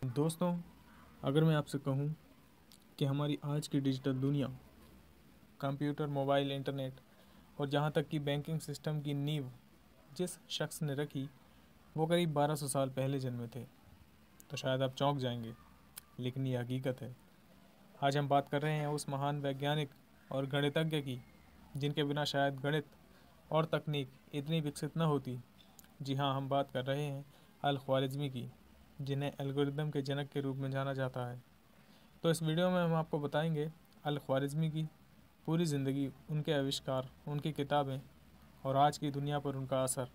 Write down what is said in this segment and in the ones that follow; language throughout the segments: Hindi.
दोस्तों, अगर मैं आपसे कहूं कि हमारी आज की डिजिटल दुनिया, कंप्यूटर, मोबाइल, इंटरनेट और यहाँ तक कि बैंकिंग सिस्टम की नींव जिस शख्स ने रखी वो करीब 1200 साल पहले जन्मे थे, तो शायद आप चौंक जाएंगे, लेकिन ये हकीकत है। आज हम बात कर रहे हैं उस महान वैज्ञानिक और गणितज्ञ की, जिनके बिना शायद गणित और तकनीक इतनी विकसित न होती। जी हाँ, हम बात कर रहे हैं अल ख्वारिज़मी की, जिन्हें एल्गोरिदम के जनक के रूप में जाना जाता है। तो इस वीडियो में हम आपको बताएंगे अल ख्वारिज़मी की पूरी ज़िंदगी, उनके आविष्कार, उनकी किताबें और आज की दुनिया पर उनका असर।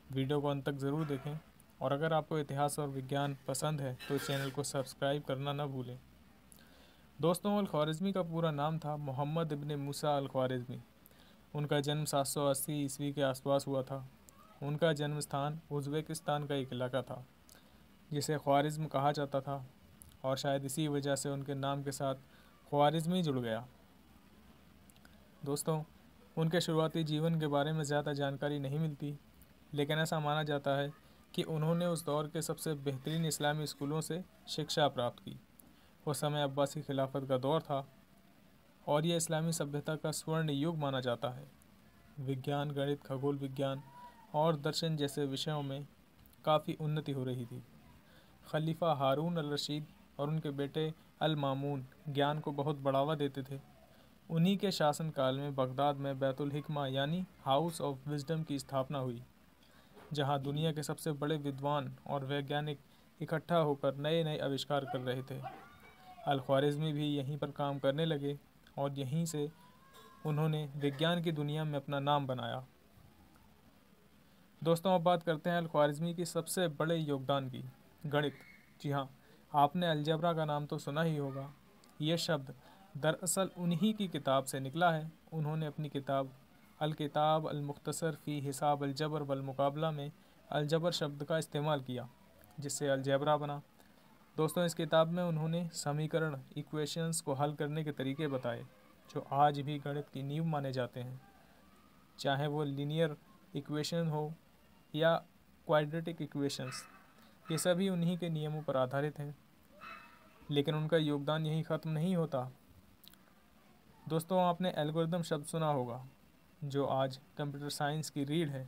वीडियो को अंत तक ज़रूर देखें, और अगर आपको इतिहास और विज्ञान पसंद है तो इस चैनल को सब्सक्राइब करना न भूलें। दोस्तों, अल ख्वारिज़मी का पूरा नाम था मोहम्मद इब्न मूसा अल ख्वारिज़मी। उनका जन्म 780 ईस्वी के आसपास हुआ था। उनका जन्म स्थान उज़्बेकिस्तान का एक इलाका था जिसे ख्वारिज़्म कहा जाता था, और शायद इसी वजह से उनके नाम के साथ ख्वारिज़मी जुड़ गया। दोस्तों, उनके शुरुआती जीवन के बारे में ज़्यादा जानकारी नहीं मिलती, लेकिन ऐसा माना जाता है कि उन्होंने उस दौर के सबसे बेहतरीन इस्लामी स्कूलों से शिक्षा प्राप्त की। उस समय अब्बासी खिलाफत का दौर था और यह इस्लामी सभ्यता का स्वर्ण युग माना जाता है। विज्ञान, गणित, खगोल विज्ञान और दर्शन जैसे विषयों में काफ़ी उन्नति हो रही थी। खलीफा हारून अल रशीद और उनके बेटे अल मामून ज्ञान को बहुत बढ़ावा देते थे। उन्हीं के शासनकाल में बगदाद में बैतुल हिकमा यानी हाउस ऑफ विजडम की स्थापना हुई, जहां दुनिया के सबसे बड़े विद्वान और वैज्ञानिक इकट्ठा होकर नए नए आविष्कार कर रहे थे। अल ख्वारिज़मी भी यहीं पर काम करने लगे और यहीं से उन्होंने विज्ञान की दुनिया में अपना नाम बनाया। दोस्तों, अब बात करते हैं अल ख्वारिज़मी की सबसे बड़े योगदान की, गणित। जी हाँ, आपने अलजबरा का नाम तो सुना ही होगा। यह शब्द दरअसल उन्हीं की किताब से निकला है। उन्होंने अपनी किताब अल किताब अल मुख्तसर फ़ी हिसाब अल जबर वल मुकाबला में अलजबर शब्द का इस्तेमाल किया, जिससे अलजबरा बना। दोस्तों, इस किताब में उन्होंने समीकरण, इक्वेशंस को हल करने के तरीके बताए, जो आज भी गणित की नींव माने जाते हैं। चाहे वो लीनियर इक्वेशन हो या क्वाड्रेटिक इक्वेशंस, ये सभी उन्हीं के नियमों पर आधारित हैं। लेकिन उनका योगदान यहीं ख़त्म नहीं होता। दोस्तों, आपने एल्गोरिदम शब्द सुना होगा, जो आज कंप्यूटर साइंस की रीढ़ है।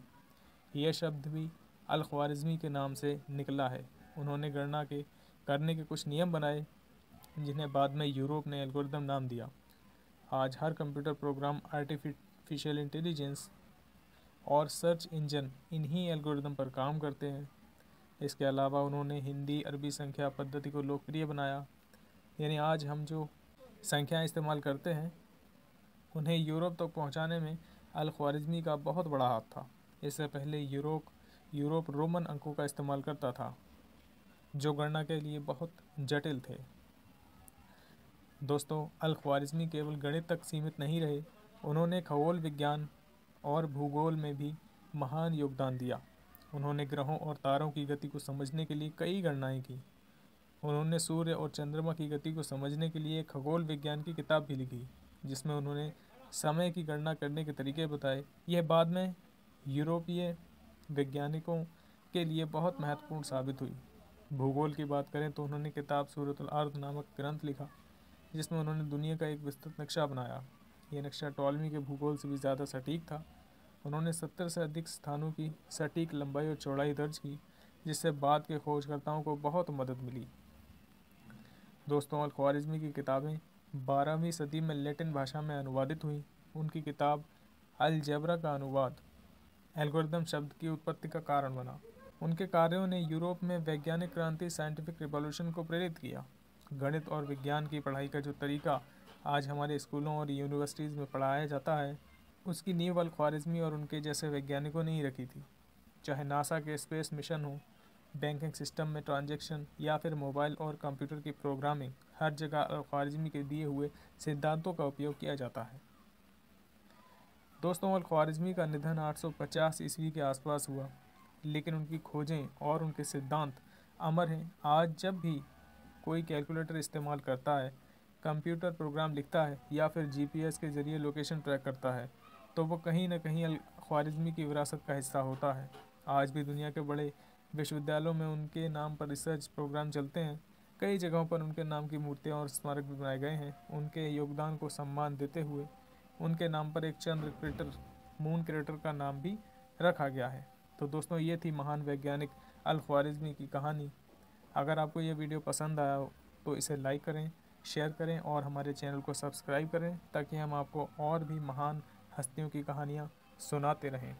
यह शब्द भी अल ख्वारिज़मी के नाम से निकला है। उन्होंने गणना के करने के कुछ नियम बनाए, जिन्हें बाद में यूरोप ने एल्गोरिदम नाम दिया। आज हर कंप्यूटर प्रोग्राम, आर्टिफिशियल इंटेलिजेंस और सर्च इंजन इन्हीं एल्गोरिदम पर काम करते हैं। इसके अलावा उन्होंने हिंदी अरबी संख्या पद्धति को लोकप्रिय बनाया। यानी आज हम जो संख्याएं इस्तेमाल करते हैं, उन्हें यूरोप तक पहुंचाने में अल ख्वारिज़मी का बहुत बड़ा हाथ था। इससे पहले यूरोप रोमन अंकों का इस्तेमाल करता था, जो गणना के लिए बहुत जटिल थे। दोस्तों, अल ख्वारिज़मी केवल गणित तक सीमित नहीं रहे। उन्होंने खगोल विज्ञान और भूगोल में भी महान योगदान दिया। उन्होंने ग्रहों और तारों की गति को समझने के लिए कई गणनाएं की। उन्होंने सूर्य और चंद्रमा की गति को समझने के लिए खगोल विज्ञान की किताब भी लिखी, जिसमें उन्होंने समय की गणना करने के तरीके बताए। यह बाद में यूरोपीय वैज्ञानिकों के लिए बहुत महत्वपूर्ण साबित हुई। भूगोल की बात करें तो उन्होंने किताब सूरतुल अर्द नामक ग्रंथ लिखा, जिसमें उन्होंने दुनिया का एक विस्तृत नक्शा बनाया। यह नक्शा टॉलमी के भूगोल से भी ज़्यादा सटीक था। उन्होंने 70 से अधिक स्थानों की सटीक लंबाई और चौड़ाई दर्ज की, जिससे बाद के खोजकर्ताओं को बहुत मदद मिली। दोस्तों, अल ख्वारिज़मी की किताबें 12वीं सदी में लैटिन भाषा में अनुवादित हुई। उनकी किताब अलजबरा का अनुवाद एल्गोरिदम शब्द की उत्पत्ति का कारण बना। उनके कार्यों ने यूरोप में वैज्ञानिक क्रांति, साइंटिफिक रिवॉल्यूशन को प्रेरित किया। गणित और विज्ञान की पढ़ाई का जो तरीका आज हमारे स्कूलों और यूनिवर्सिटीज़ में पढ़ाया जाता है, उसकी नींव अल ख्वारिज़मी और उनके जैसे वैज्ञानिकों ने ही रखी थी। चाहे नासा के स्पेस मिशन हो, बैंकिंग सिस्टम में ट्रांजैक्शन या फिर मोबाइल और कंप्यूटर की प्रोग्रामिंग, हर जगह अल ख्वारिज़मी के दिए हुए सिद्धांतों का उपयोग किया जाता है। दोस्तों, अल ख्वारिज़मी का निधन 850 ईस्वी के आसपास हुआ, लेकिन उनकी खोजें और उनके सिद्धांत अमर हैं। आज जब भी कोई कैलकुलेटर इस्तेमाल करता है, कंप्यूटर प्रोग्राम लिखता है या फिर जीपीएस के ज़रिए लोकेशन ट्रैक करता है, तो वो कहीं ना कहीं अल ख्वारिज़मी की विरासत का हिस्सा होता है। आज भी दुनिया के बड़े विश्वविद्यालयों में उनके नाम पर रिसर्च प्रोग्राम चलते हैं, कई जगहों पर उनके नाम की मूर्तियाँ और स्मारक भी बनाए गए हैं। उनके योगदान को सम्मान देते हुए उनके नाम पर एक चंद्र क्रेटर, मून क्रेटर का नाम भी रखा गया है। तो दोस्तों, ये थी महान वैज्ञानिक अल ख्वारिज़मी की कहानी। अगर आपको ये वीडियो पसंद आया हो तो इसे लाइक करें, शेयर करें और हमारे चैनल को सब्सक्राइब करें, ताकि हम आपको और भी महान हस्तियों की कहानियाँ सुनाते रहें।